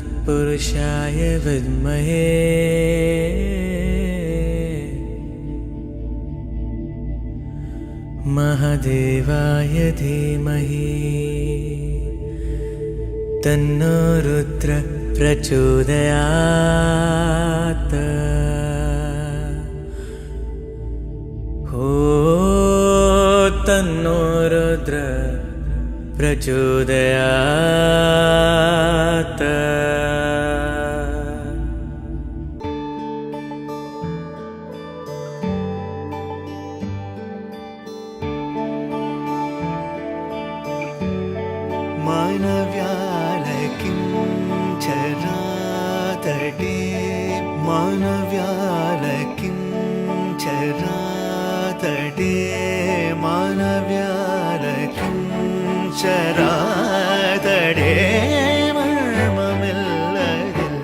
तत्पुरुषाय विद्महे महादेवाय धीमहि तन्नो रुद्र प्रचोदयात्। ओ तन्नो रुद्र प्रचोदयात्। मानव्यालकिञ्चरातटे मानव्यालकिञ्चरातटे मानव्यालकिञ्चरातटे मर्ममिल्लदिल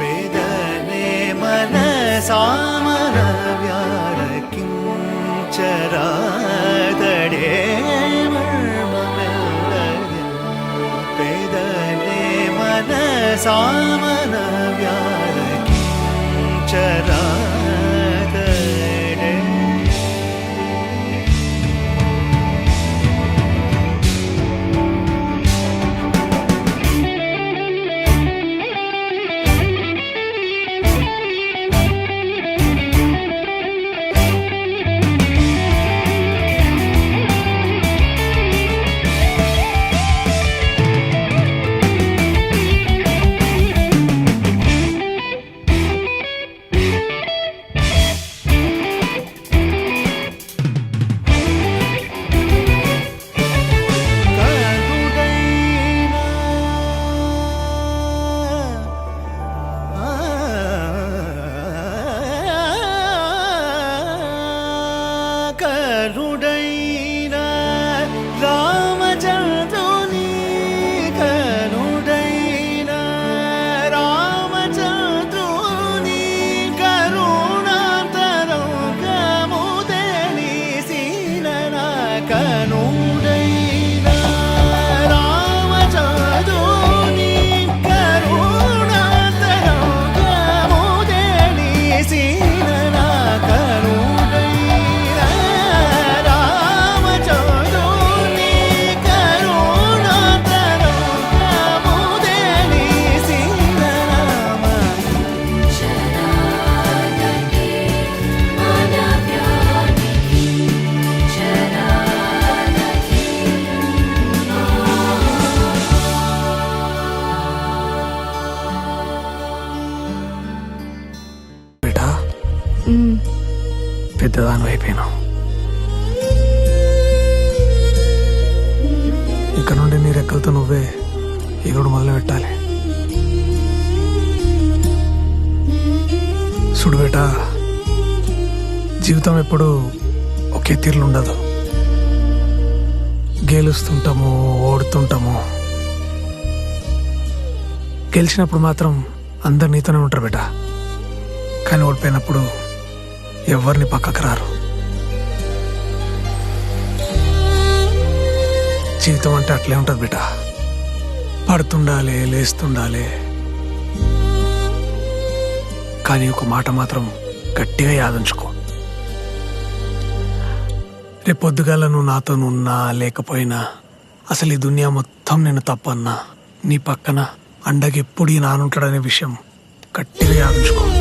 पेदने मनसा मानव्यालकिञ्चरातटे सामन व्यालकिञ्चरातटे। కరుడైనా రామచంద్రుని కరుడైనా రామచంద్రుని కరుణాంతరంగము తెలిసిన కనుడైనా రామచంద్రుని కరుణాంతరంగము తెలిసిన పెద్దదాని అయిపోయినావు. ఇక నుండి నీ రెక్కలతో నువ్వే ఎగుడు మొదలు పెట్టాలి. చూడు బేటా, జీవితం ఎప్పుడు ఒకే తీరులు ఉండదు. గెలుస్తుంటాము, ఓడుతుంటాము. గెలిచినప్పుడు మాత్రం అందరు నీతోనే ఉంటారు బేటా. కానీ ఓడిపోయినప్పుడు ఎవరిని పక్కకు రారు. జీవితం అంటే అట్లే ఉంటుంది బిడ్డ. పడుతుండాలి, లేస్తుండాలి. కానీ ఒక మాట మాత్రం గట్టిగా యాదించుకో. రేపు పొద్దుగాల నువ్వు నాతో ఉన్నా లేకపోయినా, అసలు ఈ దునియా మొత్తం నేను తప్పన్నా, నీ పక్కన అండగా ఎప్పుడు ఈ నానుంటాడనే విషయం గట్టిగా యాదించుకో.